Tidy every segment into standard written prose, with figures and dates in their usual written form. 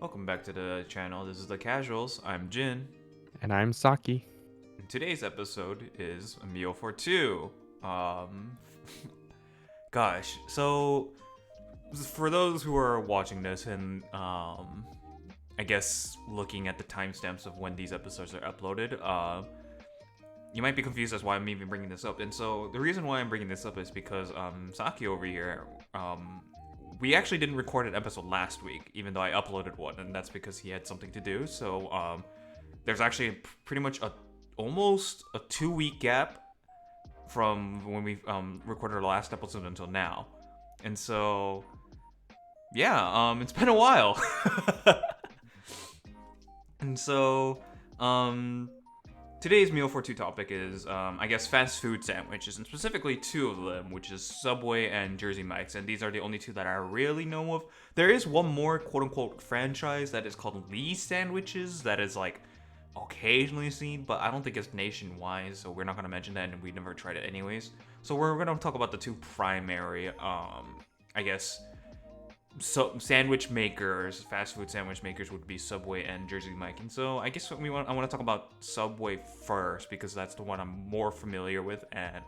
Welcome back to the channel. This is The Casuals. I'm Jin. And I'm Saki. And today's episode is a meal for two. Um, so for those who are watching this and I guess looking at the timestamps of when these episodes are uploaded, you might be confused as why I'm even bringing this up. And so the reason why I'm bringing this up is because Saki over here, we actually didn't record an episode last week, even though I uploaded one, and that's because he had something to do. So there's actually pretty much almost a 2 week gap from when we recorded our last episode until now, and so yeah, it's been a while. And so today's meal for two topic is, I guess, fast food sandwiches, and specifically two of them, which is Subway and Jersey Mike's, and these are the only two that I really know of. There is one more quote-unquote franchise that is called Lee's Sandwiches that is like occasionally seen, but I don't think it's nationwide, so we're not gonna mention that, and we never tried it anyways. So we're gonna talk about the two primary, I guess, so sandwich makers, fast food sandwich makers would be Subway and Jersey Mike. And so I guess I want to talk about Subway first because that's the one I'm more familiar with and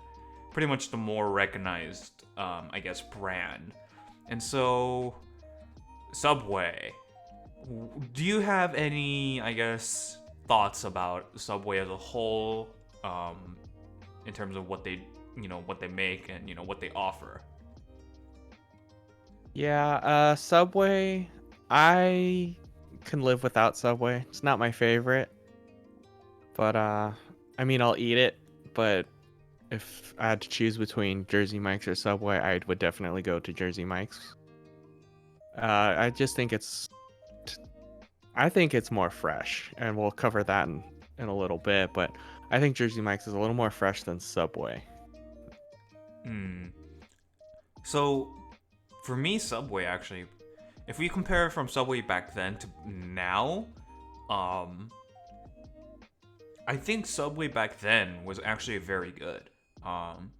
pretty much the more recognized, I guess, brand. And so Subway, do you have any, I guess, thoughts about Subway as a whole, in terms of what they, what they make and what they offer? Yeah, Subway. I can live without Subway. It's not my favorite, but I mean, I'll eat it. But if I had to choose between Jersey Mike's or Subway, I would definitely go to Jersey Mike's. I just think I think it's more fresh, and we'll cover that in a little bit. But I think Jersey Mike's is a little more fresh than Subway. Hmm. So for me, Subway actually, if we compare from Subway back then to now, um, I think Subway back then was actually very good. Um,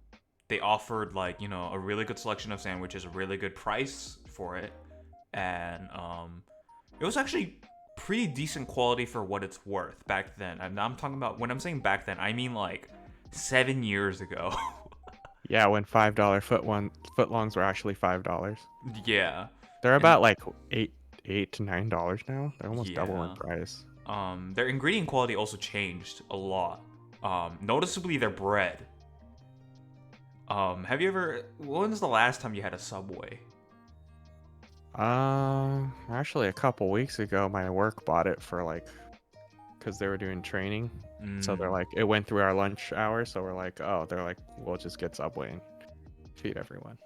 they offered like a really good selection of sandwiches, a really good price for it, and it was actually pretty decent quality for what it's worth back then. And I'm talking about when I'm saying back then, I mean like 7 years ago. Yeah, when footlongs were actually $5. Yeah, They're and about like eight to $9 now. They're almost double in yeah. price. Their ingredient quality also changed a lot. Noticeably their bread. Have you ever? When's the last time you had a Subway? Actually, a couple weeks ago, my work bought it for like, because they were doing training. So they're Mm. like, it went through our lunch hour. So we're like, oh, they're like, we'll just get Subway and feed everyone.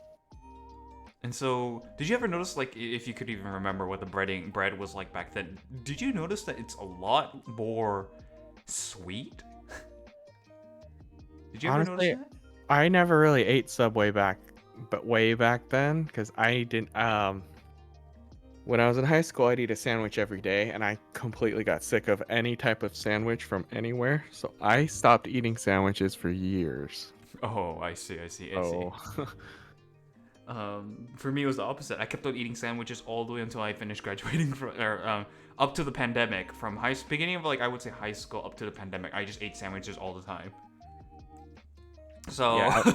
And so, did you ever notice, like, if you could even remember what the bread was like back then? Did you notice that it's a lot more sweet? Did you ever notice Honestly, that? I never really ate Subway but way back then, because I didn't, when I was in high school, I'd eat a sandwich every day, and I completely got sick of any type of sandwich from anywhere. So I stopped eating sandwiches for years. Oh, I see, I see, I see. Oh, For me, it was the opposite. I kept on eating sandwiches all the way until I finished graduating from, or up to the pandemic. From beginning of like I would say high school up to the pandemic, I just ate sandwiches all the time. So yeah,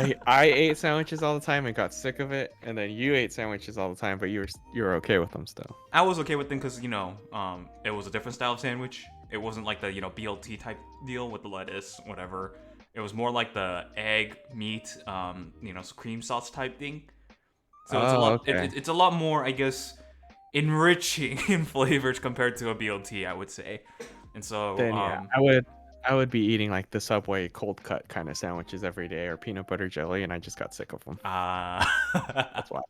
yeah. I ate sandwiches all the time and got sick of it, and then you ate sandwiches all the time, but you were okay with them still. I was okay with them because it was a different style of sandwich. It wasn't like the BLT type deal with the lettuce, whatever. It was more like the egg, meat, cream sauce type thing. So it's a Oh, lot. okay. It's a lot more, I guess, enriching in flavors compared to a BLT, I would say. And so, Then yeah, I would be eating like the Subway cold cut kind of sandwiches every day or peanut butter jelly, and I just got sick of them. uh, That's why.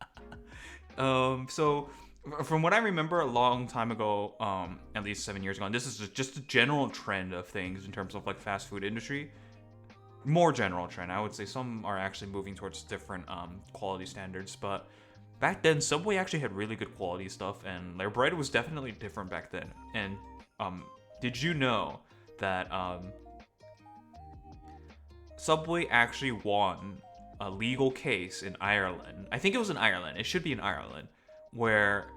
so from what I remember a long time ago, at least 7 years ago, and this is just a general trend of things in terms of like fast food industry. More general trend, I would say some are actually moving towards different quality standards, but back then Subway actually had really good quality stuff, and their bread was definitely different back then. And um, did you know that Subway actually won a legal case in Ireland? I think it was in Ireland. It should be in Ireland, where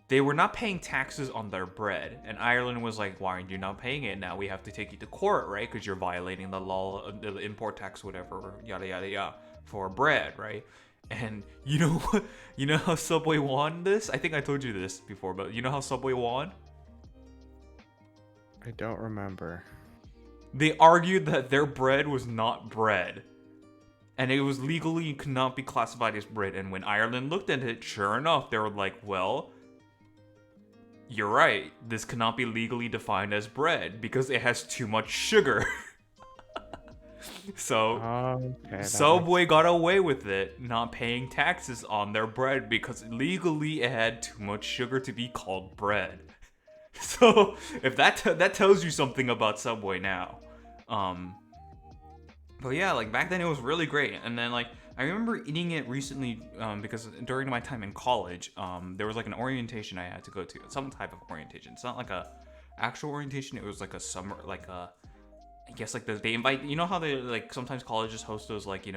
they were not paying taxes on their bread, and Ireland was like, "Why are you not paying it? Now we have to take you to court, right? Because you're violating the law, the import tax, whatever, yada yada yada, for bread, right?" And you know what? You know how Subway won this? I think I told you this before, but you know how Subway won? I don't remember. They argued that their bread was not bread, and it was legally could not be classified as bread. And when Ireland looked at it, sure enough, they were like, "Well, you're right. This cannot be legally defined as bread because it has too much sugar." So Okay, that Subway makes. got away with it, not paying taxes on their bread because legally it had too much sugar to be called bread. So if that tells you something about Subway now. Um, but yeah, like back then it was really great, and then like I remember eating it recently because during my time in college, there was like an orientation I had to go to, some type of orientation. It's not like a actual orientation. It was like a summer, like a I guess like they invite. You know how they like sometimes colleges host those like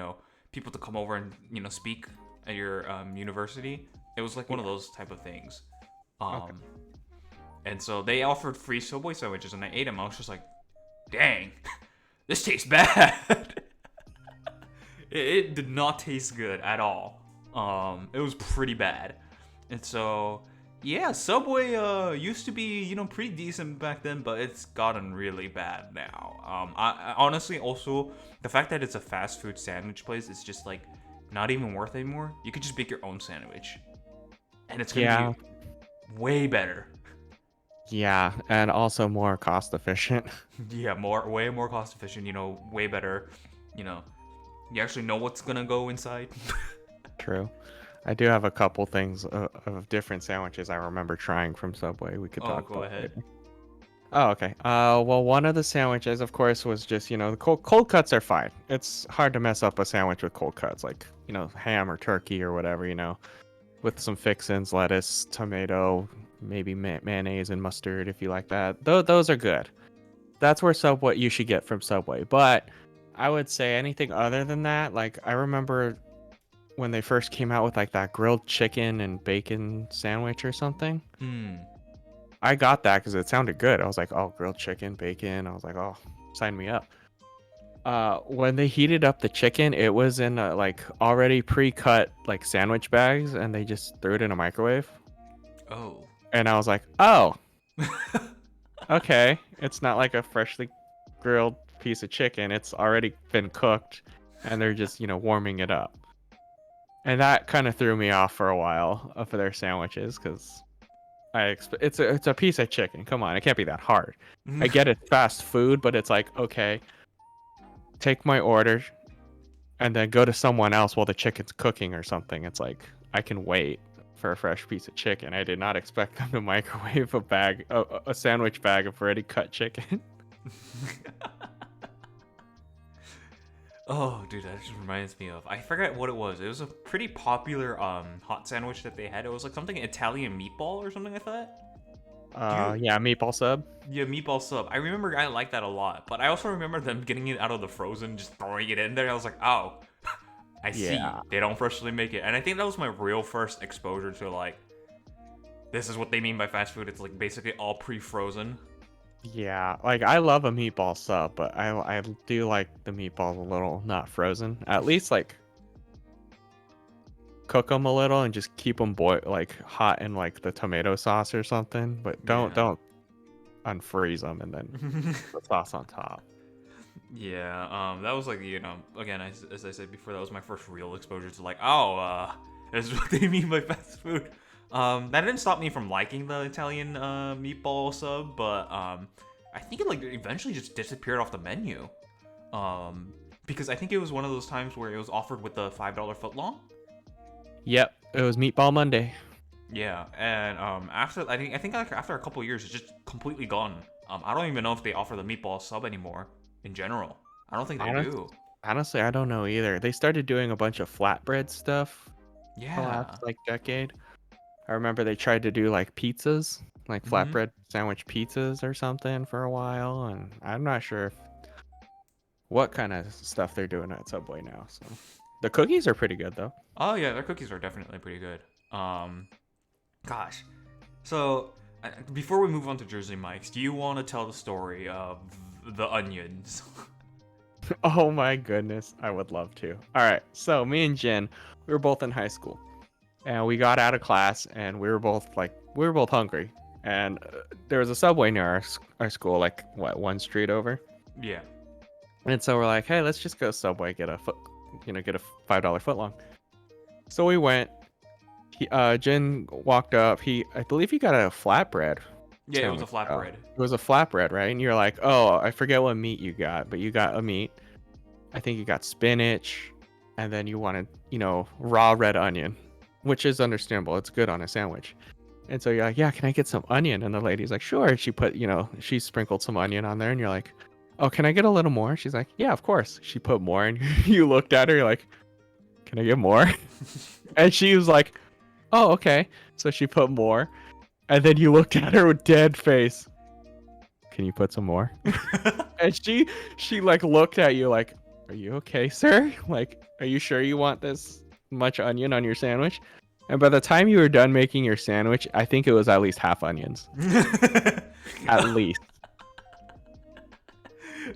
people to come over and speak at your university. It was like one of those type of things. Okay. Um, and so they offered free Subway sandwiches, and I ate them. I was just like, dang, this tastes bad. It did not taste good at all. It was pretty bad. And so, yeah, Subway used to be, pretty decent back then, but it's gotten really bad now. I honestly also the fact that it's a fast food sandwich place is just like not even worth it anymore. You could just make your own sandwich, and it's gonna Yeah, be way better. yeah, and also more cost efficient. Yeah, way more cost efficient. Way better. You know, you actually know what's gonna go inside. True. I do have a couple things of different sandwiches I remember trying from Subway we could Oh, talk go about ahead. later. Oh, okay. Well, one of the sandwiches, of course, was just, the cold cuts are fine. It's hard to mess up a sandwich with cold cuts, like, ham or turkey or whatever, with some fixins, lettuce, tomato, maybe mayonnaise and mustard if you like that. Those are good. That's where Subway you should get from Subway. But I would say anything other than that, like I remember when they first came out with like that grilled chicken and bacon sandwich or something. Hmm. I got that because it sounded good. I was like, oh, grilled chicken, bacon. I was like, oh, sign me up. When they heated up the chicken, it was in like already pre-cut like sandwich bags, and they just threw it in a microwave. Oh. And I was like, oh, okay. It's not like a freshly grilled piece of chicken. It's already been cooked, and they're just warming it up. And that kind of threw me off for a while for their sandwiches because it's a piece of chicken. Come on, it can't be that hard. I get it's fast food, but it's like, okay, take my order and then go to someone else while the chicken's cooking or something. It's like I can wait for a fresh piece of chicken. I did not expect them to microwave a sandwich bag of already cut chicken. Oh, dude, that just reminds me of. I forget what it was. It was a pretty popular hot sandwich that they had. It was like something Italian meatball or something like that. Do you? Yeah, meatball sub. Yeah, meatball sub. I remember I liked that a lot, but I also remember them getting it out of the frozen, just throwing it in there. I was like, oh, I see. Yeah. They don't freshly make it, and I think that was my real first exposure to like, this is what they mean by fast food. It's like basically all pre-frozen. Yeah, like I love a meatball sub, but I do like the meatballs a little not frozen. At least like cook them a little and just keep them like hot in like the tomato sauce or something. But don't Yeah. don't unfreeze them and then the sauce on top. Yeah, that was like, again, as I said before, that was my first real exposure to like, oh, this is what they mean by fast food. That didn't stop me from liking the Italian meatball sub, but I think it like eventually just disappeared off the menu. Because I think it was one of those times where it was offered with the $5 footlong. Yep, it was Meatball Monday. Yeah, and after I think like after a couple years, it's just completely gone. I don't even know if they offer the meatball sub anymore in general. I don't think they Honest, do. honestly, I don't know either. They started doing a bunch of flatbread stuff the last Yeah. like decade. I remember they tried to do like pizzas, like Mm-hmm. flatbread sandwich pizzas or something for a while, and I'm not sure what kind of stuff they're doing at Subway now. So the cookies are pretty good though. Oh yeah, their cookies are definitely pretty good. Gosh, So, before we move on to Jersey Mike's, do you want to tell the story of the onions? Oh my goodness, I would love to. All right, so me and Jen, we were both in high school, and we got out of class, and we were both hungry, and there was a Subway near our school, like what, one street over, Yeah. and so we're like, hey, let's just go Subway, get a get a $5 footlong. So we went. Jen walked up. I believe he got a flatbread. Yeah, it was a sandwich. flatbread. It was a flatbread, right? And you're like, oh, I forget what meat you got, but you got a meat. I think you got spinach, and then you wanted, raw red onion, which is understandable. It's good on a sandwich. And so you're like, yeah, can I get some onion? And the lady's like, sure. She put, she sprinkled some onion on there, and you're like, oh, can I get a little more? She's like, yeah, of course. She put more, and you looked at her, you're like, can I get more? And she was like, oh, okay. So she put more, and then you looked at her with dead face. Can you put some more? And she like looked at you like, are you okay, sir? Like, are you sure you want this much onion on your sandwich? And by the time you were done making your sandwich, I think it was at least half onions. At least.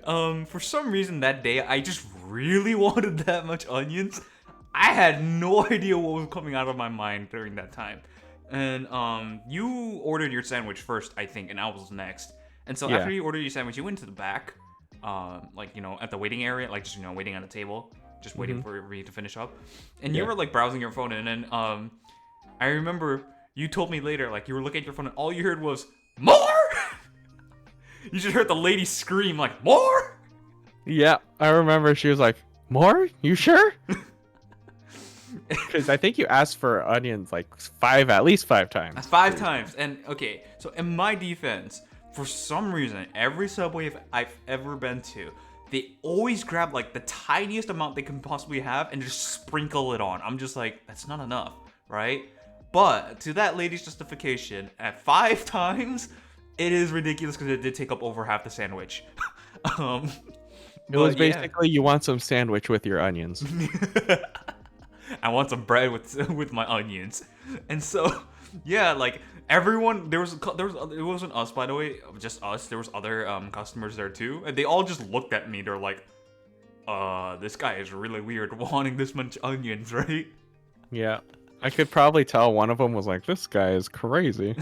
For some reason that day, I just really wanted that much onions. I had no idea what was coming out of my mind during that time. And you ordered your sandwich first, I think, and I was next. And so Yeah. after you ordered your sandwich, you went to the back, at the waiting area, like just waiting on a table, just waiting for you to finish up. And you Yeah. were like browsing your phone, and then I remember you told me later, like you were looking at your phone, and all you heard was more. You just heard the lady scream like more. Yeah, I remember she was like, more? You sure? Because I think you asked for onions like at least five times. That's 5 times. And okay, so in my defense, for some reason, every Subway I've ever been to, they always grab like the tiniest amount they can possibly have and just sprinkle it on. I'm just like, that's not enough, right? But to that lady's justification, at 5 times, it is ridiculous because it did take up over half the sandwich. um, It was but yeah. basically you want some sandwich with your onions. I want some bread with my onions, and so yeah, like everyone, it wasn't us, by the way, just us. There was other customers there too, and they all just looked at me. They're like, this guy is really weird, wanting this much onions, right? Yeah. I could probably tell one of them was like, this guy is crazy.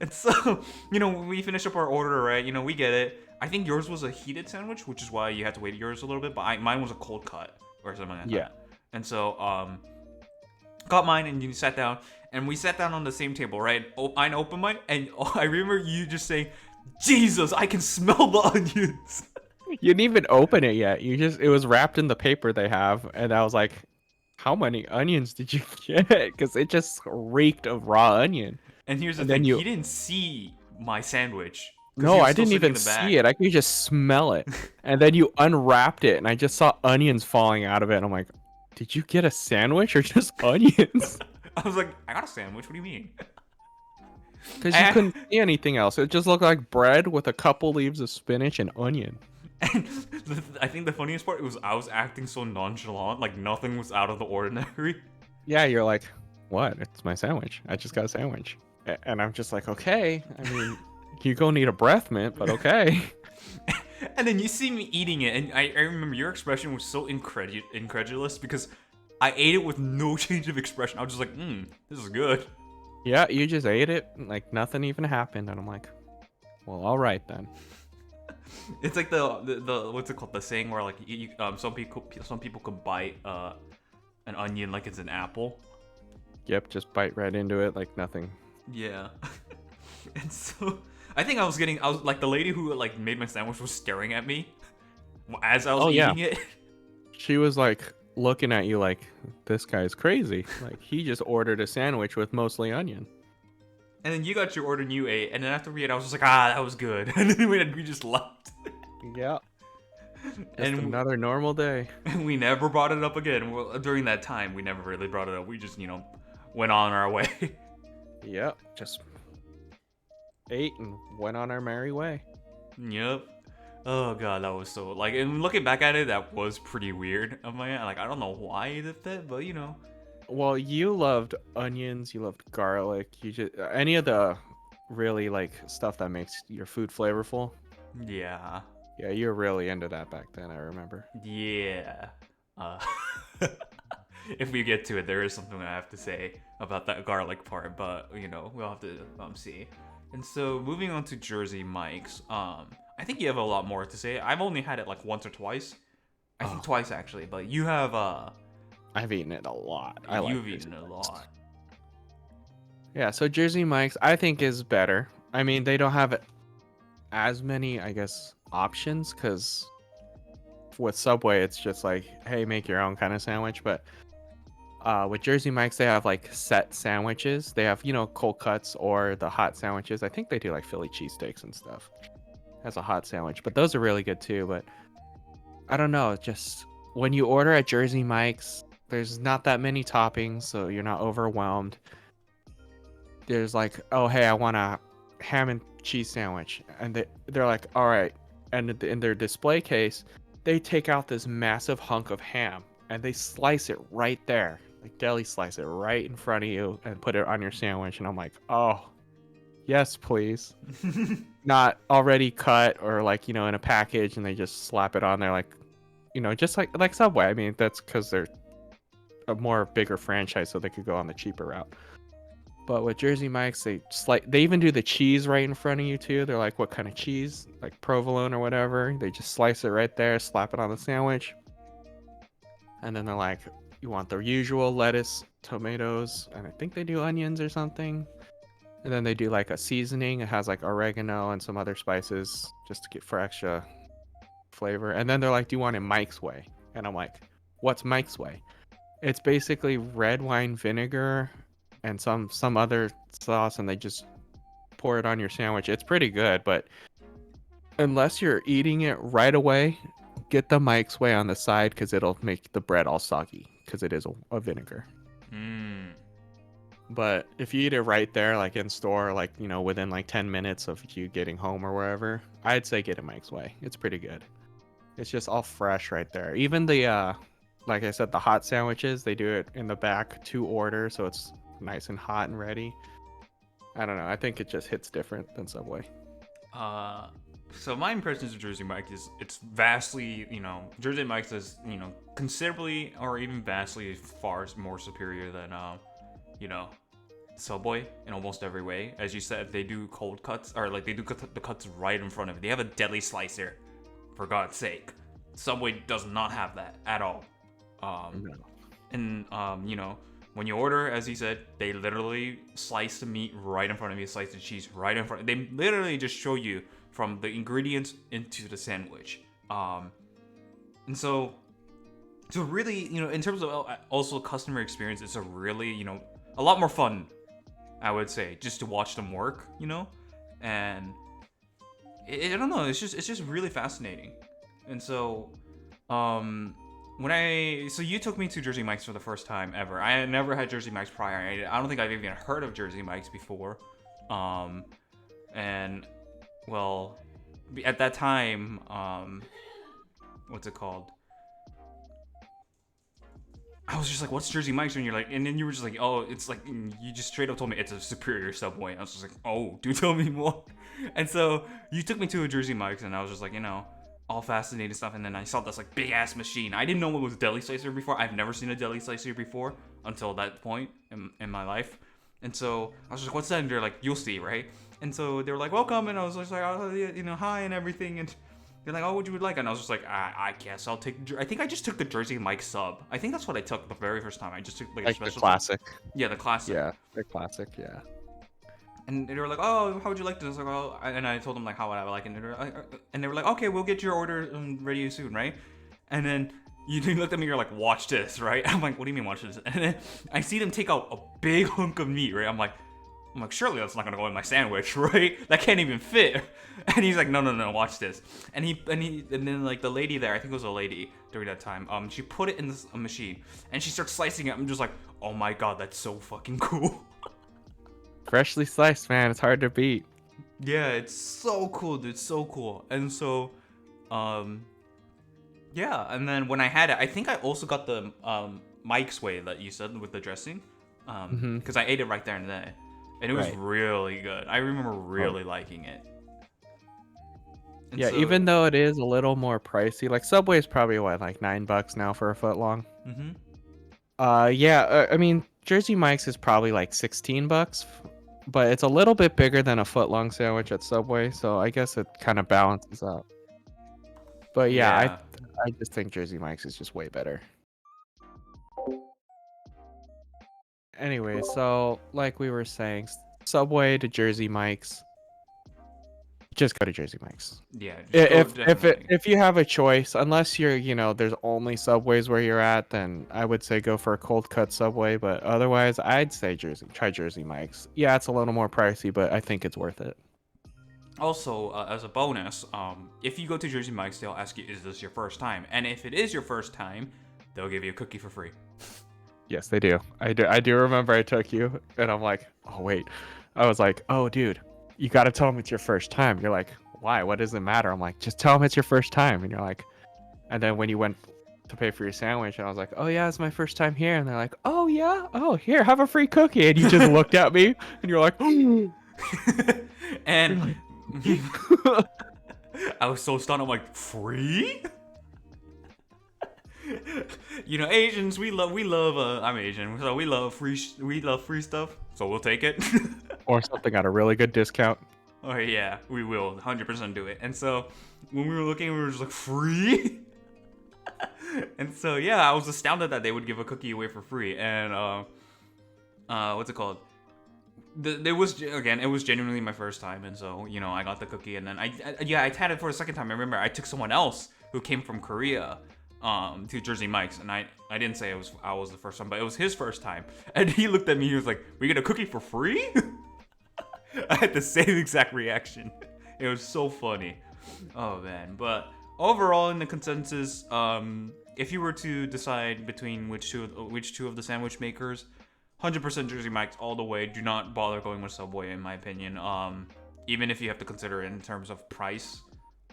And so, we finish up our order, right? We get it. I think yours was a heated sandwich, which is why you had to wait yours a little bit. But mine was a cold cut or something like that. Yeah. And so, got mine, and you sat down, and we sat down on the same table, right? I opened mine, and I remember you just saying, "Jesus, I can smell the onions." You didn't even open it yet. It was wrapped in the paper they have, and I was like, how many onions did you get? Because it just reeked of raw onion. And here's the And thing: then he didn't see my sandwich. 'Cause No, he was I still didn't sitting in even the back. see it. I could just smell it. And then you unwrapped it, and I just saw onions falling out of it. And I'm like, did you get a sandwich or just onions? I was like, I got a sandwich. What do you mean? Because you couldn't see anything else. It just looked like bread with a couple leaves of spinach and onion. And I think the funniest part was I was acting so nonchalant, like nothing was out of the ordinary. Yeah, you're like, what? It's my sandwich. I just got a sandwich. And I'm just like, okay. I mean, you gonna need a breath mint, but okay. And then you see me eating it, and I remember your expression was so incredulous because I ate it with no change of expression. I was just like, this is good. Yeah, you just ate it like nothing even happened. And I'm like, well, all right then. It's like the what's it called? The saying where like some people could bite an onion like it's an apple. Yep, just bite right into it like nothing. Yeah. And so I think I was like the lady who like made my sandwich was staring at me as I was eating it. She was like looking at you like, this guy's crazy. Like he just ordered a sandwich with mostly onion. And then you got your order and you ate, and then after we ate, I was just like, that was good. And then we just left. Yeah. And another normal day. we never brought it up again. Well, during that time, we never really brought it up. We just, went on our way. Yep, just ate and went on our merry way. Yep. Oh god, that was so and looking back at it, that was pretty weird of my end. Like I don't know why I did that, but Well, you loved onions, you loved garlic, you just any of the really like stuff that makes your food flavorful. Yeah. Yeah, you were really into that back then, I remember. Yeah. Uh, if we get to it, there is something I have to say about that garlic part, but we'll have to see. And so moving on to Jersey Mike's, I think you have a lot more to say. I've only had it like once or twice. I think Oh, twice actually, but you have I've eaten it a lot. I like you've Jersey eaten a Mike's. lot. Yeah, so Jersey Mike's I think is better. I mean, they don't have as many, I guess, options because with Subway, it's just like, hey, make your own kind of sandwich. But with Jersey Mike's, they have like set sandwiches. They have, cold cuts or the hot sandwiches. I think they do like Philly cheesesteaks and stuff as a hot sandwich, but those are really good too. But I don't know, just when you order at Jersey Mike's, there's not that many toppings, so you're not overwhelmed. There's like, oh, hey, I want a ham and cheese sandwich. And they're like, all right. And in their display case, they take out this massive hunk of ham and they slice it right there. Like deli slice it right in front of you and put it on your sandwich. And I'm like, oh, yes, please. Not already cut or like, in a package and they just slap it on there like, just like Subway. I mean, that's because they're a more bigger franchise, so they could go on the cheaper route. But with Jersey Mike's, they even do the cheese right in front of you too. They're like, what kind of cheese? Like provolone or whatever. They just slice it right there, slap it on the sandwich. And then they're like, you want the usual lettuce, tomatoes, and I think they do onions or something. And then they do like a seasoning. It has like oregano and some other spices just to get for extra flavor. And then they're like, do you want it Mike's way? And I'm like, what's Mike's way? It's basically red wine vinegar and some other sauce, and they just pour it on your sandwich. It's pretty good, but unless you're eating it right away, get the Mike's way on the side because it'll make the bread all soggy because it is a vinegar. Mm. But if you eat it right there, like in store, like within like 10 minutes of you getting home or wherever, I'd say get it Mike's way. It's pretty good. It's just all fresh right there. Even the like I said, the hot sandwiches, they do it in the back to order, so it's nice and hot and ready. I don't know. I think it just hits different than Subway. So my impressions of Jersey Mike's is it's vastly, Jersey Mike's is, considerably or even vastly far more superior than, Subway in almost every way. As you said, they do cold cuts, or like they do the cuts right in front of it. They have a deli slicer, for God's sake. Subway does not have that at all. No. And when you order, as he said, they literally slice the meat right in front of you, slice the cheese right in front. They literally just show you from the ingredients into the sandwich. And so really, in terms of also customer experience, it's a really, a lot more fun, I would say, just to watch them work, and I don't know, it's just really fascinating. And so, so you took me to Jersey Mike's for the first time ever. I had never had Jersey Mike's prior. I don't think I've even heard of Jersey Mike's before. And well, at that time, what's it called? I was just like, what's Jersey Mike's? And you're like, and then you were just like, oh, it's like, you just straight up told me it's a superior Subway. I was just like, oh, do tell me more. And so you took me to a Jersey Mike's, and I was just like, all fascinating stuff. And then I saw this like big ass machine. I didn't know what was a deli slicer before. I've never seen a deli slicer before until that point in my life. And so I was just like, what's that? And they're like, you'll see, right? And so they were like, welcome. And I was just like, oh, yeah, hi and everything. And they're like, oh, what would you like? And I was just like, I guess I'll take. I think I just took the Jersey Mike sub. I think that's what I took the very first time. I just took like a special. The classic. Yeah, the classic. Yeah, the classic. Yeah. And they were like, oh, how would you like this? I was like, oh, and I told them like how would I like it, and they were like, okay, we'll get your order ready soon, right? And then you looked at me, you're like, watch this, right? I'm like, what do you mean watch this? And then I see them take out a big hunk of meat, right? I'm like, surely that's not gonna go in my sandwich, right? That can't even fit. And he's like, no, watch this. And then like the lady there, I think it was a lady during that time, she put it in this machine and she starts slicing it. I'm just like, oh my god, that's so fucking cool. Freshly sliced, man. It's hard to beat. Yeah, it's so cool, dude. So cool. And so, yeah. And then when I had it, I think I also got the Mike's Way that you said with the dressing, Hmm. because I ate it right there and then, and it was Right. really good. I remember Oh, really liking it. And yeah, so, even though it is a little more pricey, like Subway is probably what, like $9 now for a foot long. hmm Yeah, I mean Jersey Mike's is probably like $16, but it's a little bit bigger than a foot long sandwich at Subway, so I guess it kind of balances out. But yeah, yeah. I just think Jersey Mike's is just way better. Anyway, so like we were saying, Subway to Jersey Mike's, just go to Jersey Mike's. Yeah, just go definitely. If you have a choice, unless you're, there's only Subways where you're at, then I would say go for a cold cut Subway. But otherwise, I'd say try Jersey Mike's. Yeah, it's a little more pricey, but I think it's worth it. Also, as a bonus, if you go to Jersey Mike's, they'll ask you, "Is this your first time?" And if it is your first time, they'll give you a cookie for free. Yes, they do. I do remember I took you, and I'm like, oh wait, I was like, oh dude, you got to tell them it's your first time. You're like, why? What does it matter? I'm like, just tell them it's your first time, and you're like, and then when you went to pay for your sandwich, and I was like, oh yeah, it's my first time here, and they're like, oh yeah, oh here, have a free cookie, and you just looked at me, and you're like, you're And like, I was so stunned. I'm like, free? Asians, we love. I'm Asian, so we love we love free stuff. So we'll take it. or something at a really good discount. Oh yeah, we will 100% do it. And so when we were looking, we were just like, free. And so yeah, I was astounded that they would give a cookie away for free. And what's it called? It was genuinely my first time, and so I got the cookie, and then I had it for a second time. I remember I took someone else who came from Korea, to Jersey Mike's, and I didn't say I was the first time, but it was his first time, and he looked at me. He was like, "We get a cookie for free?" I had the same exact reaction. It was so funny. Oh man, but overall, in the consensus, if you were to decide between which two of the sandwich makers, 100% Jersey Mike's all the way. Do not bother going with Subway, in my opinion. Even if you have to consider it in terms of price,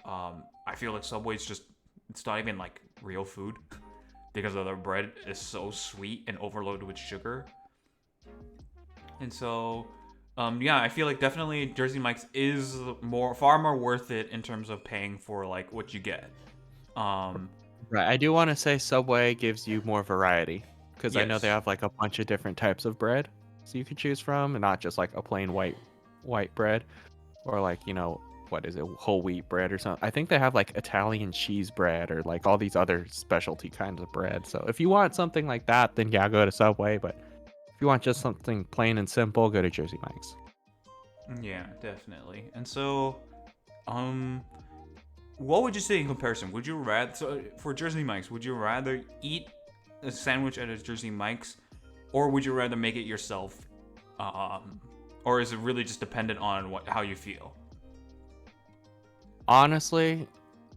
I feel like Subway's it's not even like real food because of the bread is so sweet and overloaded with sugar. And so, yeah, I feel like definitely Jersey Mike's is far more worth it in terms of paying for like what you get. Um, Right. I do want to say Subway gives you more variety because I know they yes. have like a bunch of different types of bread so you could choose from, and not just like a plain white bread or like, what is it, whole wheat bread or something. I think they have like Italian cheese bread or like all these other specialty kinds of bread. So if you want something like that, then yeah, go to Subway. But if you want just something plain and simple, go to Jersey Mike's. Yeah, definitely. And so, um, what would you say in comparison? Would you rather, so for Jersey Mike's, would you rather eat a sandwich at a Jersey Mike's, or would you rather make it yourself? Or is it really just dependent on how you feel? Honestly,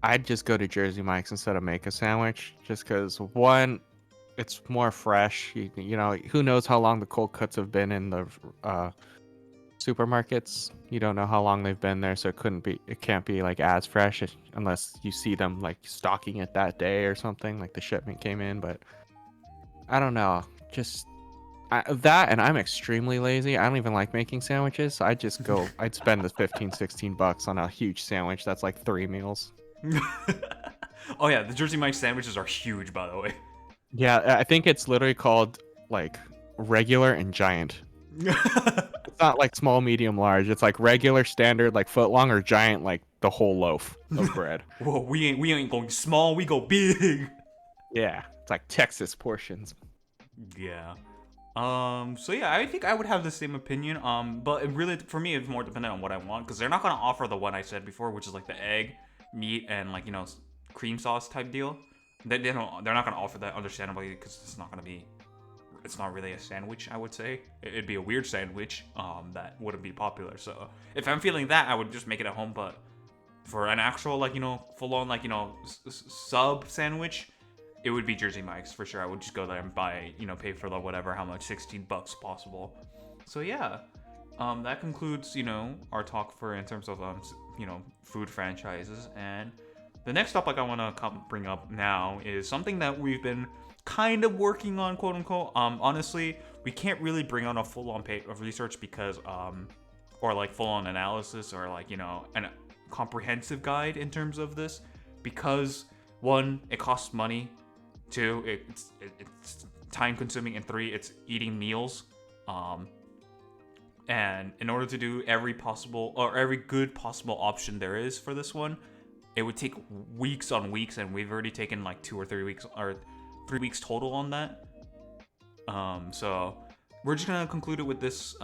I'd just go to Jersey Mike's instead of make a sandwich, just because one, it's more fresh. Who knows how long the cold cuts have been in the supermarkets. You don't know how long they've been there, so it can't be like as fresh unless you see them like stocking it that day or something, like the shipment came in. But I don't know, just that, and I'm extremely lazy. I don't even like making sandwiches, so I'd spend the 15, $16 on a huge sandwich that's like 3 meals. Oh yeah, the Jersey Mike's sandwiches are huge, by the way. Yeah, I think it's literally called like regular and giant. It's not like small, medium, large. It's like regular, standard, like foot long, or giant, like the whole loaf of bread. Whoa, we ain't going small, we go big. Yeah, it's like Texas portions. Yeah. So yeah, I think I would have the same opinion. But it really, for me, it's more dependent on what I want, because they're not gonna offer the one I said before, which is like the egg, meat, and like cream sauce type deal. They're not gonna offer that, understandably, because it's not really a sandwich. I would say it'd be a weird sandwich. That wouldn't be popular. So if I'm feeling that, I would just make it at home. But for an actual full on sub sandwich, it would be Jersey Mike's for sure. I would just go there and buy, pay for the whatever, how much, $16 possible. So yeah, that concludes, our talk in terms of, food franchises. And the next topic I want to bring up now is something that we've been kind of working on, quote unquote. Honestly, we can't really bring on a full-on of research because or like full-on analysis or like an comprehensive guide in terms of this, because one, it costs money, two, it's time consuming, and three, it's eating meals. And in order to do every possible or every good possible option there is for this one, it would take weeks on weeks, and we've already taken like 2 or 3 weeks or 3 weeks total on that. So we're just gonna conclude it with this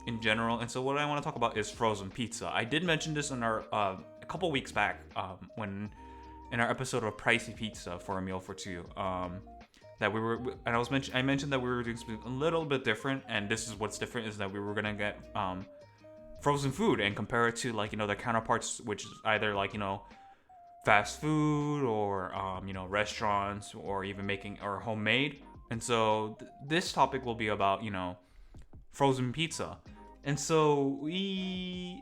in general. And so what I want to talk about is frozen pizza. I did mention this in our a couple weeks back when in our episode of pricey pizza for a meal for two. That we were, and I mentioned that we were doing something a little bit different, and this is what's different, is that we were gonna get frozen food and compare it to like their counterparts, which is either like fast food or restaurants, or even making or homemade. And so this topic will be about frozen pizza. And so it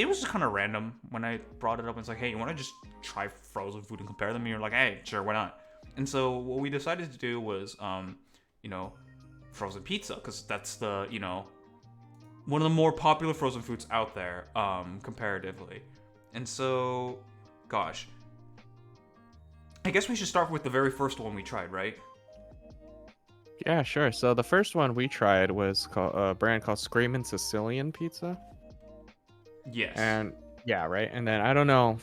was just kind of random when I brought it up. And it's like, hey, you want to just try frozen food and compare them? And you're like, hey, sure, why not? And so what we decided to do was frozen pizza, because that's the one of the more popular frozen foods out there comparatively. And so, gosh, I guess we should start with the very first one we tried, right? Yeah, sure. So the first one we tried was called a brand called Screamin' Sicilian Pizza. Yes. And yeah, right. And then I don't know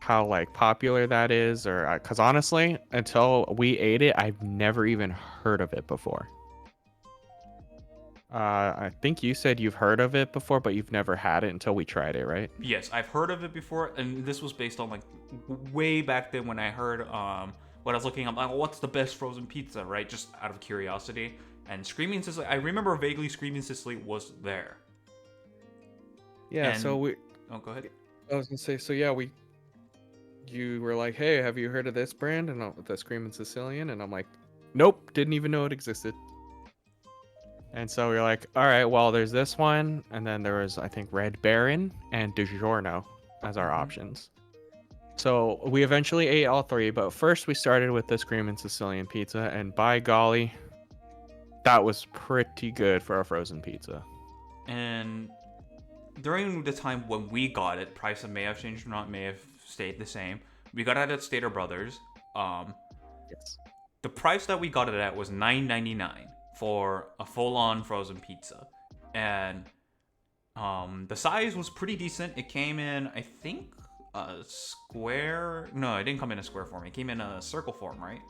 how like popular that is, or because honestly, until we ate it, I've never even heard of it before. I think you said you've heard of it before, but you've never had it until we tried it, right? Yes, I've heard of it before, and this was based on like way back then when I heard when I was looking up like, what's the best frozen pizza, right? Just out of curiosity. And Screaming Sicily, I remember vaguely Screaming Sicily was there. Yeah. And- So Oh, go ahead. I was gonna say, so yeah, you were like, hey, have you heard of this brand? And the Screamin' Sicilian, and I'm like, nope, didn't even know it existed. And so we are like, all right, well, there's this one, and then there was, I think, Red Baron and DiGiorno as our options. So we eventually ate all three, but first we started with the Screamin' Sicilian Pizza, and by golly, that was pretty good for a frozen pizza. And during the time when we got it, price may have changed or not, may have stayed the same. We got it at Stater Brothers. Yes. The price that we got it at was $9.99 for a full-on frozen pizza, and the size was pretty decent. It came in, I think, a square. No, it didn't come in a square form. It came in a circle form, right?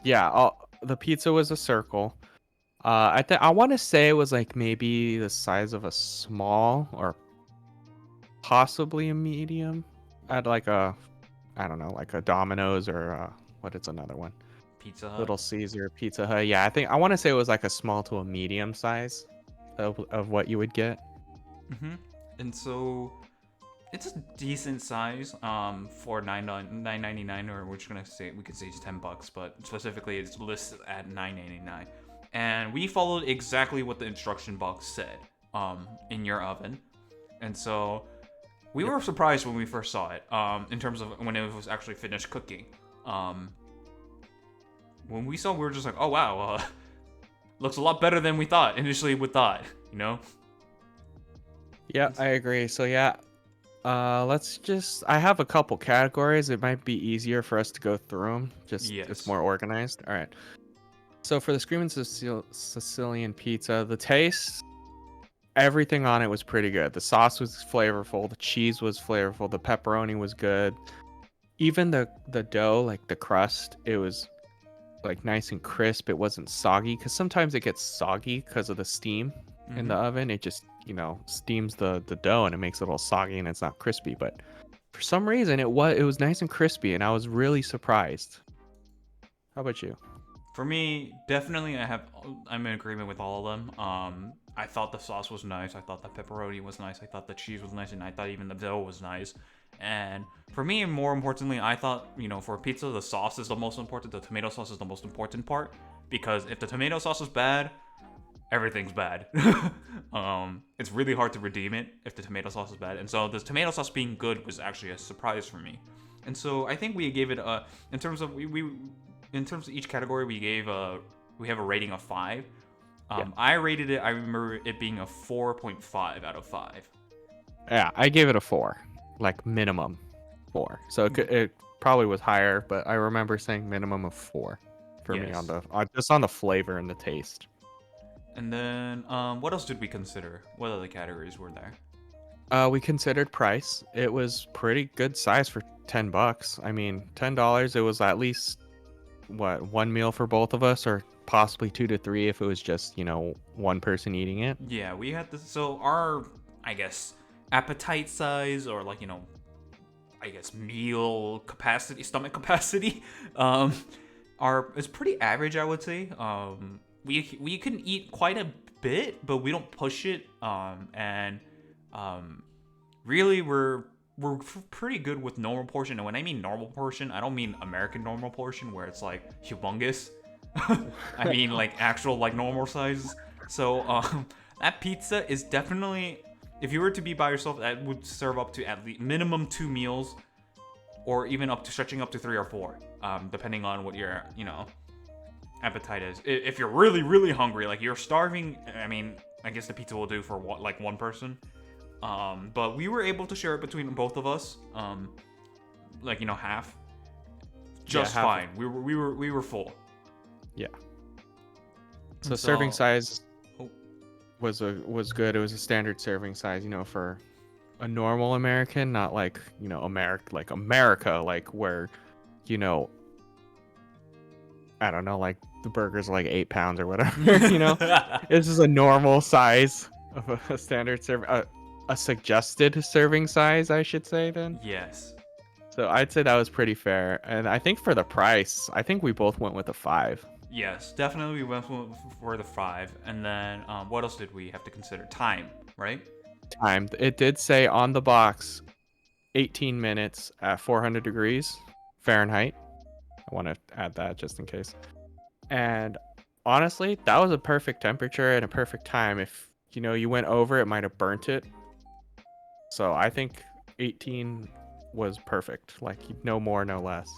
Yeah, the pizza was a circle. I want to say it was like maybe the size of a small or possibly a medium at like a, I don't know, like a Domino's or what is another one? Pizza Hut. Little Caesar, Pizza Hut. Yeah, I want to say it was like a small to a medium size of what you would get. And so it's a decent size for $9.99, or we're just gonna say we could say it's $10, but specifically it's listed at $9.99. And we followed exactly what the instruction box said in your oven. And so we were surprised when we first saw it in terms of when it was actually finished cooking. When we saw it, we were just like, oh wow, looks a lot better than we thought initially would thought, Yeah, I agree. So yeah, I have a couple categories. It might be easier for us to go through them. Just Yes. It's more organized. All right. So for the Screamin' Sicilian Pizza, the taste, everything on it was pretty good. The sauce was flavorful. The cheese was flavorful. The pepperoni was good. Even the dough, like the crust, it was like nice and crisp. It wasn't soggy, because sometimes it gets soggy because of the steam in the oven. It just steams the dough and it makes it a little soggy and it's not crispy. But for some reason it was nice and crispy, and I was really surprised. How about you? For me, definitely I'm in agreement with all of them. I thought the sauce was nice. I thought the pepperoni was nice. I thought the cheese was nice, and I thought even the dough was nice. And for me, more importantly, I thought, for pizza, the sauce is the most important. The tomato sauce is the most important part, because if the tomato sauce is bad, everything's bad. It's really hard to redeem it if the tomato sauce is bad. And so the tomato sauce being good was actually a surprise for me. And so I think we gave it in terms of, we in terms of each category, we have a rating of 5. Yeah. I rated it. I remember it being a 4.5 out of 5. Yeah, I gave it a 4, like minimum 4. So it probably was higher, but I remember saying minimum of 4 for me on Yes. just on the flavor and the taste. And then, what else did we consider? What other categories were there? We considered price. It was pretty good size for $10. I mean, $10. It was at least what, one meal for both of us, or possibly 2 to 3 if it was just one person eating it. Yeah, we had this. So our, I guess, appetite size, or like I guess meal capacity, stomach capacity, is pretty average, I would say. We can eat quite a bit, but we don't push it. And really we're pretty good with normal portion. And when I mean normal portion, I don't mean American normal portion where it's like humongous. I mean like actual like normal size. So that pizza is definitely, if you were to be by yourself, that would serve up to at least minimum 2 meals, or even up to stretching up to 3 or 4, depending on what your appetite is. If you're really really hungry, like you're starving, I mean, I guess the pizza will do for one person. But we were able to share it between both of us, like half, just half. fine. We were full. Yeah. So And serving size Oh. was good. It was a standard serving size, for a normal American, not like America, like where, I don't know, like the burgers are like 8 pounds or whatever. This is a normal size of a standard serve, a suggested serving size, I should say then. Yes. So I'd say that was pretty fair, and I think for the price, I think we both went with a 5. Yes, definitely we went for the 5. And then what else did we have to consider? Time, right? Time. It did say on the box 18 minutes at 400 degrees Fahrenheit. I want to add that just in case. And honestly, that was a perfect temperature and a perfect time. If you went over, it might have burnt it. So I think 18 was perfect. Like no more, no less.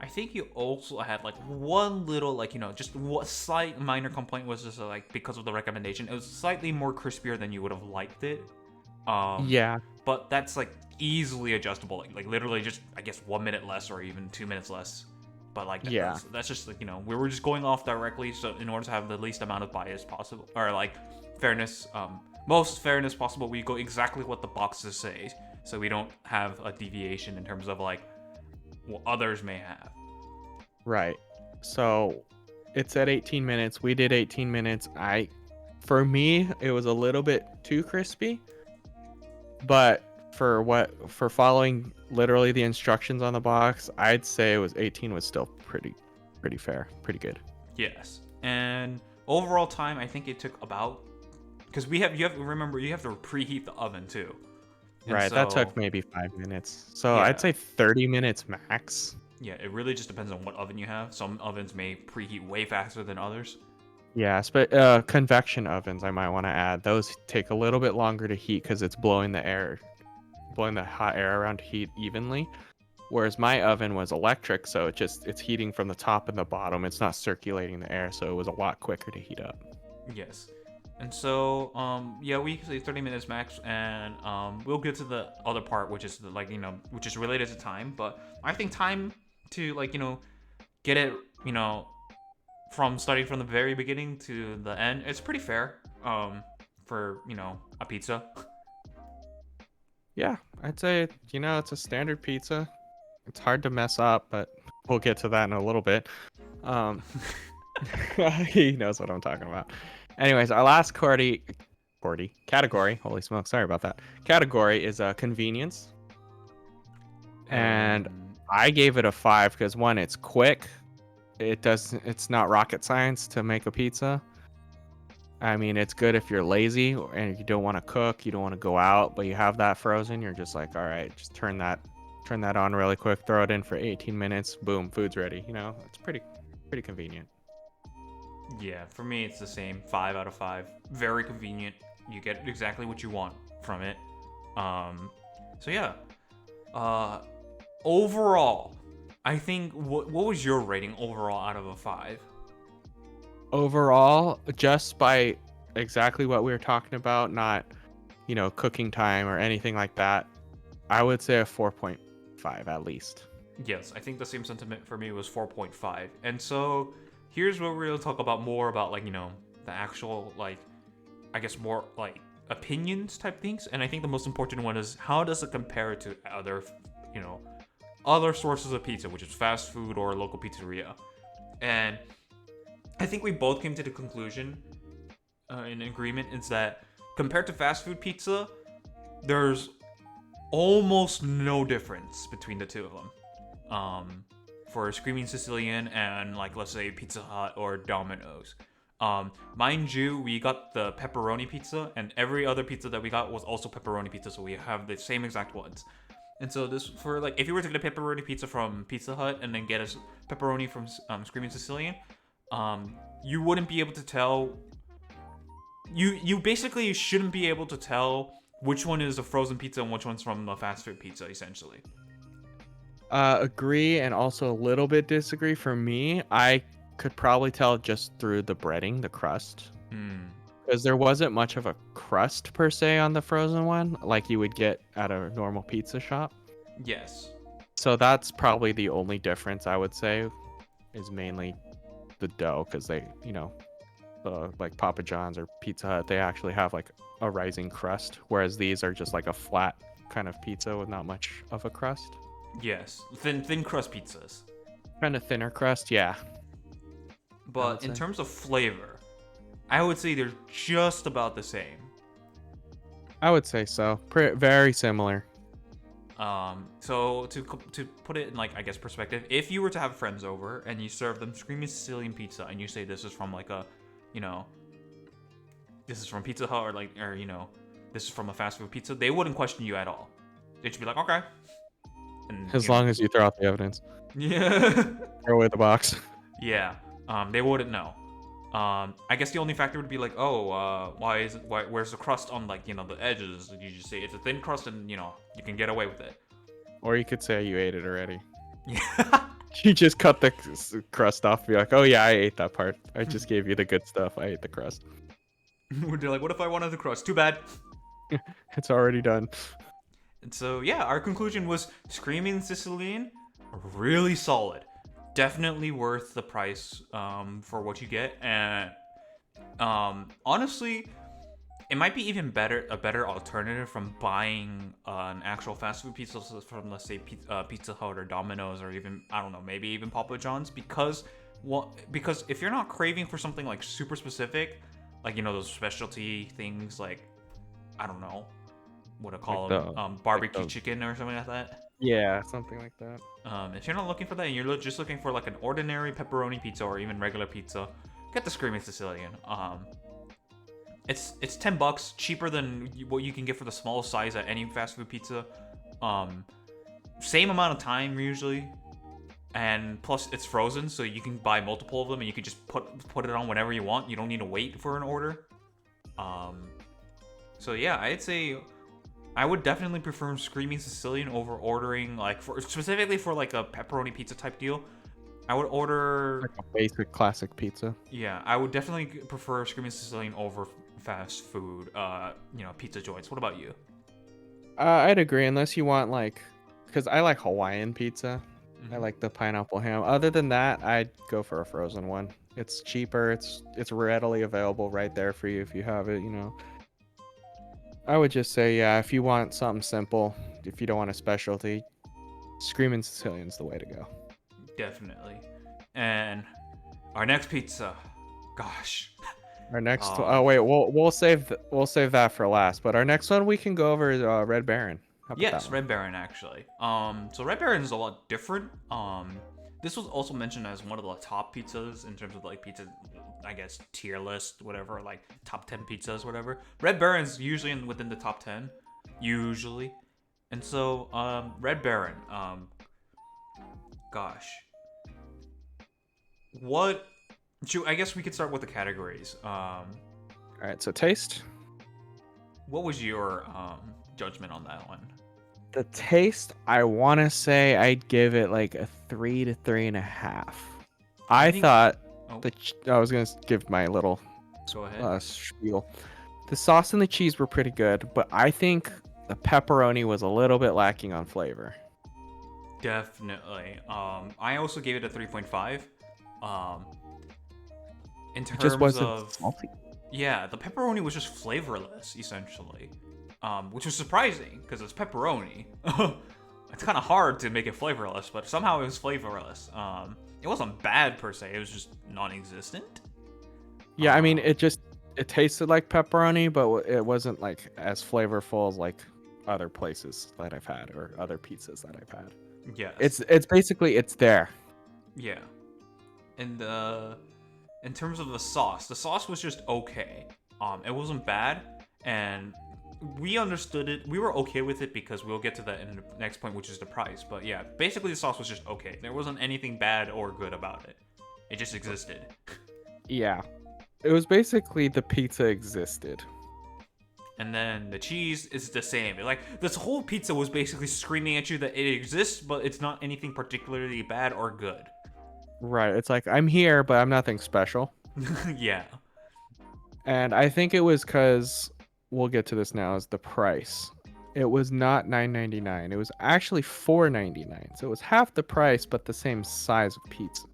I think you also had like one little just what slight minor complaint was just like because of the recommendation. It was slightly more crispier than you would have liked it. Yeah. But that's like easily adjustable. Like literally just I guess 1 minute less or even 2 minutes less. But like that's just like we were just going off directly, so in order to have the least amount of bias possible, or like fairness, most fairness possible, we go exactly what the boxes say, so we don't have a deviation in terms of like what others may have. Right. So it said 18 minutes. We did 18 minutes. For me, it was a little bit too crispy, but for following literally the instructions on the box, I'd say it was 18 was still pretty fair, pretty good. Yes, and overall time, I think it took about, because you have to remember you have to preheat the oven too. And right, that so, took maybe 5 minutes. So Yeah. I'd say 30 minutes max. Yeah, it really just depends on what oven you have. Some ovens may preheat way faster than others. Yes, but convection ovens, I might want to add, those take a little bit longer to heat because it's blowing the hot air around to heat evenly. Whereas my oven was electric, so it's heating from the top and the bottom. It's not circulating the air, so it was a lot quicker to heat up. Yes. And so, yeah, we say 30 minutes max, and we'll get to the other part, which is which is related to time. But I think time to get it, from starting from the very beginning to the end, it's pretty fair. For a pizza. Yeah, I'd say it's a standard pizza. It's hard to mess up, but we'll get to that in a little bit. He knows what I'm talking about. Anyways, our last category. Holy smoke! Sorry about that. Category is convenience, and I gave it a 5 because one, it's quick. It's not rocket science to make a pizza. I mean, it's good if you're lazy and you don't want to cook, you don't want to go out, but you have that frozen. You're just like, all right, just turn that on really quick, throw it in for 18 minutes, boom, food's ready. It's pretty convenient. Yeah, for me it's the same. 5 out of 5. Very convenient. You get exactly what you want from it. So yeah. Overall, I think what was your rating overall out of a 5? Overall, just by exactly what we were talking about, not, cooking time or anything like that, I would say a 4.5 at least. Yes, I think the same sentiment for me was 4.5. And so here's where we're gonna talk about more about like, the actual like I guess more like opinions type things. And I think the most important one is how does it compare to other, you know, other sources of pizza, which is fast food or local pizzeria. And I think we both came to the conclusion in agreement is that compared to fast food pizza, there's almost no difference between the two of them. For Screaming Sicilian and like let's say Pizza Hut or Domino's. Mind you, we got the pepperoni pizza, and every other pizza that we got was also pepperoni pizza, so we have the same exact ones. And so this for like if you were to get a pepperoni pizza from Pizza Hut and then get a pepperoni from Screaming Sicilian, you wouldn't be able to tell. You basically shouldn't be able to tell which one is a frozen pizza and which one's from a fast food pizza, essentially. Agree and also a little bit disagree. For me, I could probably tell just through the breading, the crust, Hmm. because there wasn't much of a crust per se on the frozen one, like you would get at a normal pizza shop. Yes. So that's probably the only difference I would say, is mainly the dough, because they, like Papa John's or Pizza Hut, they actually have like a rising crust, whereas these are just like a flat kind of pizza with not much of a crust. Yes. Thin crust pizzas. Kind of thinner crust, yeah. But in say. terms of flavor, I would say they're just about the same. I would say so. Very similar. So to put it in like I guess perspective, if you were to have friends over and you serve them Screaming Sicilian pizza and you say this is from like a, you know, this is from Pizza Hut or this is from a fast food pizza, they wouldn't question you at all. They'd just be like, okay. And As long as you throw out the evidence. yeah. Throw away the box. Yeah. They wouldn't know. I guess the only factor would be like, where's the crust on like, the edges? You just say it's a thin crust and, you can get away with it. Or you could say you ate it already. Yeah. You just cut the crust off. Be like, oh yeah, I ate that part. I just gave you the good stuff. I ate the crust. They're like, what if I wanted the crust? Too bad. It's already done. And so, yeah, our conclusion was Screaming Sicilian, really solid. Definitely worth the price for what you get. And honestly, it might be even a better alternative from buying an actual fast food pizza from, let's say, Pizza Hut or Domino's or even, I don't know, maybe even Papa John's because if you're not craving for something like super specific, like, those specialty things like, I don't know, what to call Like them, barbecue chicken or something like that. Yeah, something like that. If you're not looking for that and you're just looking for like an ordinary pepperoni pizza or even regular pizza, get the Screaming Sicilian. It's $10 cheaper than what you can get for the smallest size at any fast food pizza. Same amount of time usually, and plus it's frozen, so you can buy multiple of them and you can just put it on whenever you want. You don't need to wait for an order. So yeah, I'd say I would definitely prefer Screaming Sicilian over ordering specifically for like a pepperoni pizza type deal. I would order Like a basic classic pizza. Yeah, I would definitely prefer Screaming Sicilian over fast food, pizza joints. What about you? I'd agree, unless you want because I like Hawaiian pizza. I Mhm. like the pineapple ham. Other than that, I'd go for a frozen one. It's cheaper. It's readily available right there for you if you have it. I would just say, yeah, if you want something simple, if you don't want a specialty, Screaming Sicilian's the way to go. Definitely. And our next pizza, gosh. Our next, oh wait, we'll save that for last. But our next one we can go over is Red Baron. How about Yes, that one? Red Baron actually. So Red Baron is a lot different. This was also mentioned as one of the top pizzas in terms of like pizza, I guess tier list, whatever, like top 10 pizzas, whatever. Red Baron's usually within the top 10, usually. And so Red Baron, gosh, I guess we could start with the categories. All right, so taste. What was your judgment on that one? The taste, I want to say I'd give it like a 3 to 3.5. I I think. thought Oh, I was gonna give my little go ahead. spiel. The sauce and the cheese were pretty good, but I think the pepperoni was a little bit lacking on flavor. Definitely. I also gave it a 3.5. Um, in It just terms wasn't of, salty. yeah, the pepperoni was just flavorless essentially, which was surprising because it's pepperoni. It's kind of hard to make it flavorless, but somehow it was flavorless. It wasn't bad per se; it was just non-existent. Yeah, I mean, Um, it tasted like pepperoni, but it wasn't like as flavorful as like other places that I've had or other pizzas that I've had. yes, It's basically it's there. yeah, and in terms of the sauce was just okay. It wasn't bad, and we understood it. We were okay with it because we'll get to that in the next point, which is the price. But yeah, basically the sauce was just okay. There wasn't anything bad or good about it. It just existed. Yeah. It was basically the pizza existed. And then the cheese is the same. Like this whole pizza was basically screaming at you that it exists, but it's not anything particularly bad or good. Right. It's like I'm here, but I'm nothing special. Yeah. And I think it was because we'll get to this now is the price. It was not $9.99. It was actually $4.99. So it was half the price, but the same size of pizza.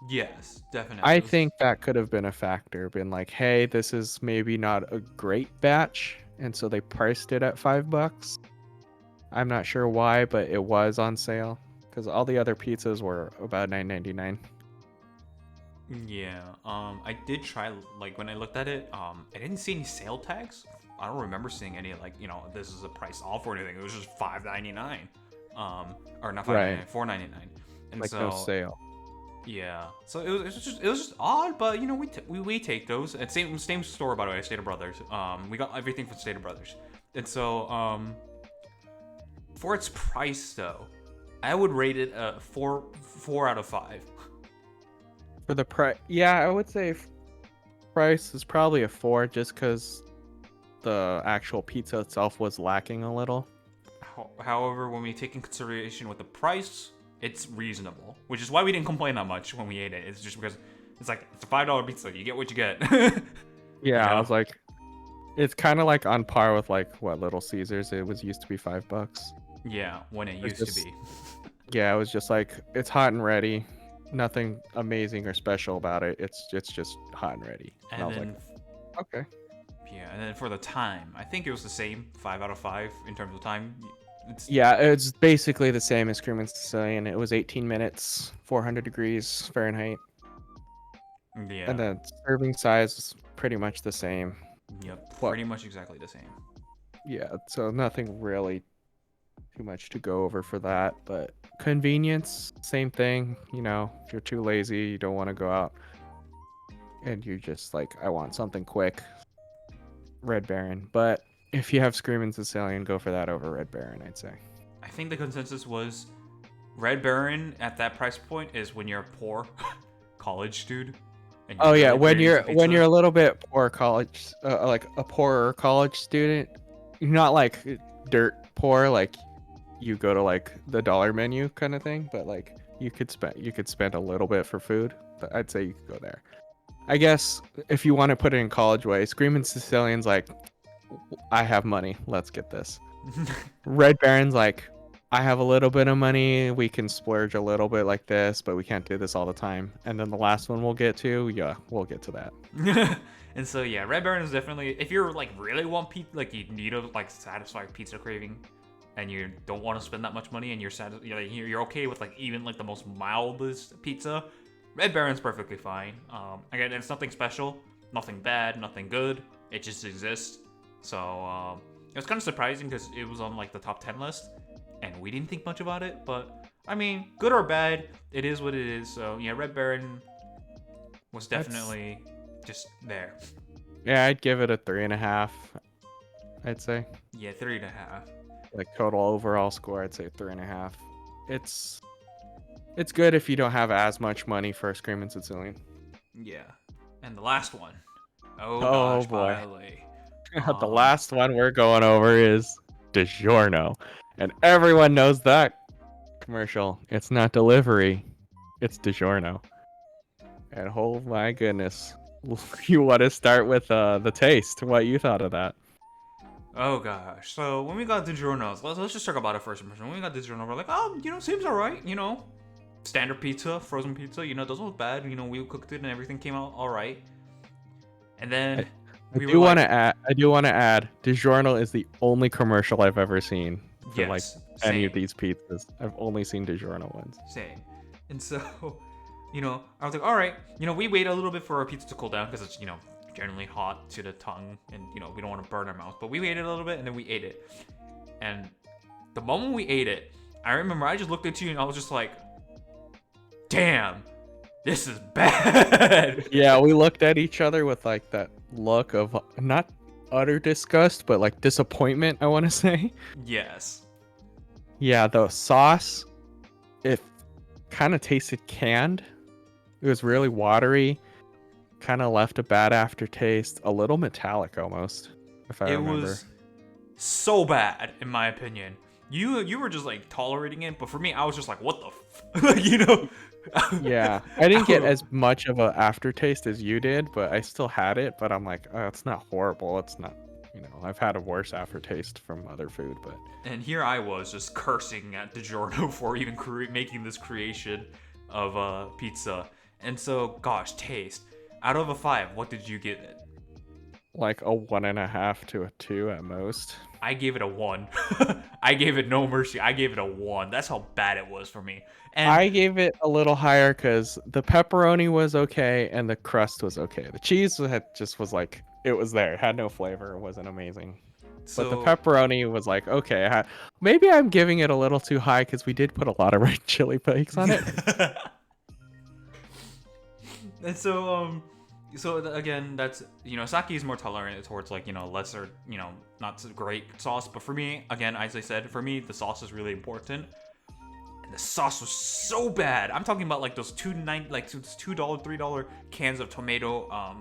Yes, definitely. I It was- think that could have been a factor. Been like, hey, this is maybe not a great batch, and so they priced it at $5. I'm not sure why, but it was on sale because all the other pizzas were about $9.99. Yeah, I did try, like, when I looked at it, I didn't see any sale tags. I don't remember seeing any, like, this is a price off or anything. It was just $5.99. Or not $5.99, Right. $4.99. And Like so, no sale. yeah. So it was just odd, but, we take those. And same store, by the way, Stater Brothers. We got everything from Stater Brothers. And so, for its price, though, I would rate it a 4 out of 5. For the price, yeah, I would say price is probably a 4 just because the actual pizza itself was lacking a little. However, when we take in consideration with the price, it's reasonable, which is why we didn't complain that much when we ate it. It's just because it's like it's a $5 pizza. You get what you get. Yeah, Yeah. I was like, it's kind of like on par with like what Little Caesars. It was used to be $5. Yeah, when it It's used to just- be. Yeah, it was just like it's hot and ready. Nothing amazing or special about it. It's just hot and ready. And I And was then, like, okay. yeah, and then for the time, I think it was the same, 5 out of 5 in terms of time. It's, Yeah, it's basically the same as Crewman Sicilian. It was 18 minutes, 400 degrees Fahrenheit. yeah, And the serving size is pretty much the same. yep, What? pretty much exactly the same. Yeah, so nothing really too much to go over for that. But convenience, same thing. If you're too lazy, you don't want to go out, and you're just like, I want something quick, Red Baron. But if you have Screaming Sicilian, go for that over Red Baron, I'd say. I think the consensus was Red Baron at that price point is when you're a poor college dude. And Oh yeah, really when craving you're some when pizza. you're a little bit poor college, like a poorer college student, you're not like dirt poor, like you go to like the dollar menu kind of thing, but like you could spend a little bit for food. But I'd say you could go there. I guess if you want to put it in college way, Screaming Sicilian's like, I have money, let's get this. Red Baron's like, I have a little bit of money, we can splurge a little bit like this, but we can't do this all the time. And then the last one we'll get to, yeah, we'll get to that. And so yeah, Red Baron is definitely, if you're like really want pizza, like you need to like satisfy pizza craving, and you don't want to spend that much money, and you're okay with like even like the most mildest pizza, Red Baron's perfectly fine. Again, it's nothing special, nothing bad, nothing good. It just exists. So it was kind of surprising because it was on like the top 10 list, and we didn't think much about it. But I mean, good or bad, it is what it is. So yeah, Red Baron was definitely just there. Yeah, I'd give it a 3.5. I'd say Yeah, 3.5. like total overall score. I'd say 3.5. It's good if you don't have as much money for a Screaming Sicilian. Yeah. And the last one. Oh, Oh, gosh, boy. Biley. The last one we're going over is DiGiorno. And everyone knows that commercial. It's not delivery, it's DiGiorno. And oh my goodness. You want to start with the taste, what you thought of that. Oh gosh. So when we got DiGiorno's, let's just talk about it first impression. When we got DiGiorno, we're like, oh, seems alright. Standard pizza, frozen pizza. Doesn't look bad. We cooked it and everything came out alright. And then I do want to add. DiGiorno is the only commercial I've ever seen for like yes, any same, of these pizzas. I've only seen DiGiorno ones. same. And so, I was like, all right. We wait a little bit for our pizza to cool down because it's generally hot to the tongue, and we don't want to burn our mouth. But we waited a little bit and then we ate it. And the moment we ate it, I remember I just looked at you and I was just like, damn, this is bad. Yeah, we looked at each other with like that look of not utter disgust, but like disappointment, I want to say. Yes. Yeah, the sauce, it kind of tasted canned. It was really watery, kind of left a bad aftertaste, a little metallic almost, if I remember. It was so bad, in my opinion. You were just like tolerating it, but for me, I was just like, what the Yeah, I didn't get as much of an aftertaste as you did, but I still had it. But I'm like, oh, it's not horrible. It's not, I've had a worse aftertaste from other food, but. And here I was just cursing at DiGiorno for even making this creation of pizza. And so, gosh, taste. Out of a 5, what did you give it? Like a 1.5 to a 2 at most. I gave it a 1. I gave it no mercy. I gave it a 1. That's how bad it was for me. And I gave it a little higher because the pepperoni was okay and the crust was okay. The cheese was like, it was there. It had no flavor. It wasn't amazing. But the pepperoni was like, okay. Maybe I'm giving it a little too high because we did put a lot of red chili flakes on it. And so again, that's Saki is more tolerant towards like lesser not so great sauce, but for me, again, as I said, for me the sauce is really important, and the sauce was so bad. I'm talking about like those $2 $3 cans of tomato,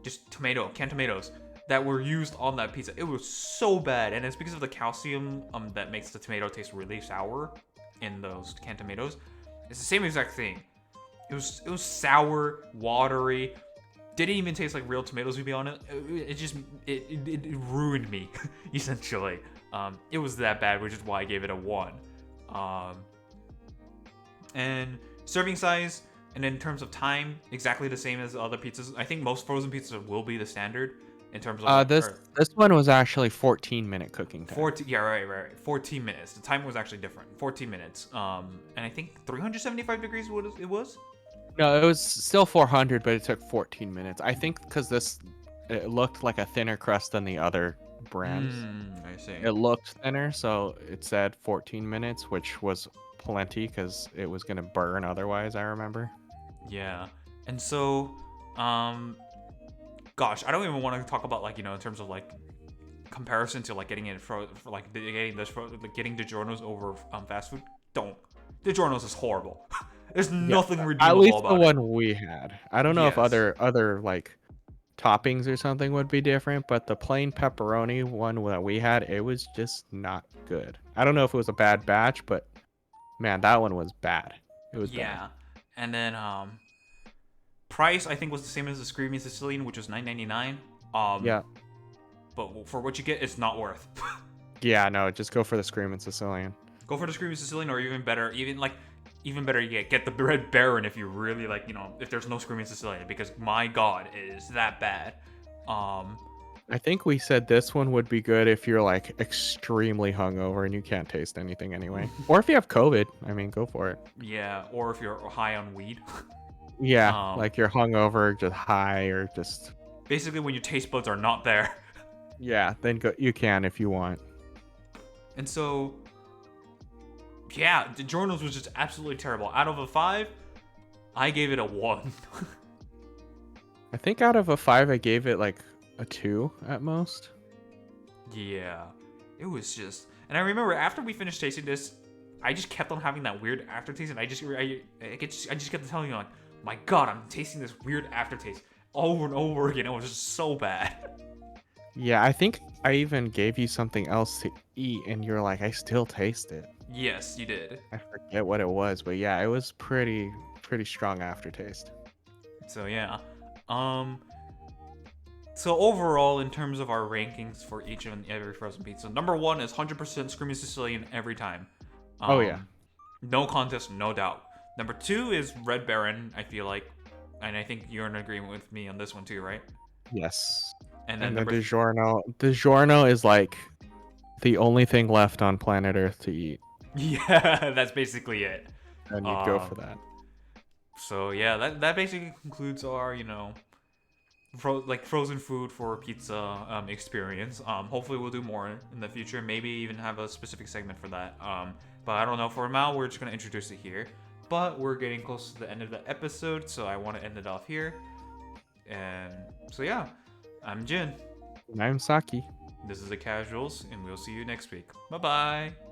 just canned tomatoes that were used on that pizza. It was so bad, and it's because of the calcium that makes the tomato taste really sour in those canned tomatoes. It's the same exact thing. It was sour, watery. Didn't even taste like real tomatoes, to be honest. It ruined me, essentially. It was that bad, which is why I gave it a 1. And serving size, and in terms of time, exactly the same as the other pizzas. I think most frozen pizzas will be the standard in terms of. This one was actually 14-minute cooking time. 14, yeah, right. 14 minutes. The time was actually different. 14 minutes. And I think 375 degrees. What it was? No, it was still 400, but it took 14 minutes. I think because it looked like a thinner crust than the other brands. I see. It looked thinner, so it said 14 minutes, which was plenty because it was going to burn otherwise, I remember. Yeah. And so, gosh, I don't even want to talk about like, in terms of like comparison to like getting it for like getting DiGiorno's over fast food. Don't. DiGiorno's is horrible. There's nothing redeemable at least about the one we had. I don't know if other like toppings or something would be different, but the plain pepperoni one that we had, it was just not good. I don't know if it was a bad batch, but man, that one was bad. It was bad. And then price I think was the same as the Screaming Sicilian, which was $9.99. Yeah. But for what you get, it's not worth. Yeah, no, just go for the Screaming Sicilian. Go for the Screaming Sicilian, or even better, get the Red Baron if you really like, if there's no Screaming Sicilian, because my god, it is that bad. I think we said this one would be good if you're like extremely hungover and you can't taste anything anyway. Or if you have COVID, I mean, go for it. Yeah, or if you're high on weed. Yeah, like you're hungover, just high, or just basically when your taste buds are not there. Yeah, then you can if you want. And so, yeah, DiGiorno's was just absolutely terrible. Out of a 5, I gave it a 1. I think out of a 5, I gave it like a 2 at most. Yeah, it was just. And I remember after we finished tasting this, I just kept on having that weird aftertaste, and I just kept telling you like, my god, I'm tasting this weird aftertaste over and over again. It was just so bad. Yeah, I think I even gave you something else to eat, and you're like, I still taste it. Yes, you did. I forget what it was, but yeah, it was pretty strong aftertaste. So yeah. Um. So overall, in terms of our rankings for each and every frozen pizza, number one is 100% Screaming Sicilian every time. Oh yeah. No contest, no doubt. Number two is Red Baron. I feel like, and I think you're in agreement with me on this one too, right? Yes. And then And the number DiGiorno is like the only thing left on planet Earth to eat, yeah, that's basically it. and you'd go for Um, that. so yeah, that basically concludes our frozen food for pizza experience. Hopefully we'll do more in the future. Maybe even have a specific segment for that. But I don't know. For now, we're just gonna introduce it here. But we're getting close to the end of the episode, so I want to end it off here. And so yeah, I'm Jin. And I'm Saki. This is the Casuals, and we'll see you next week. Bye bye.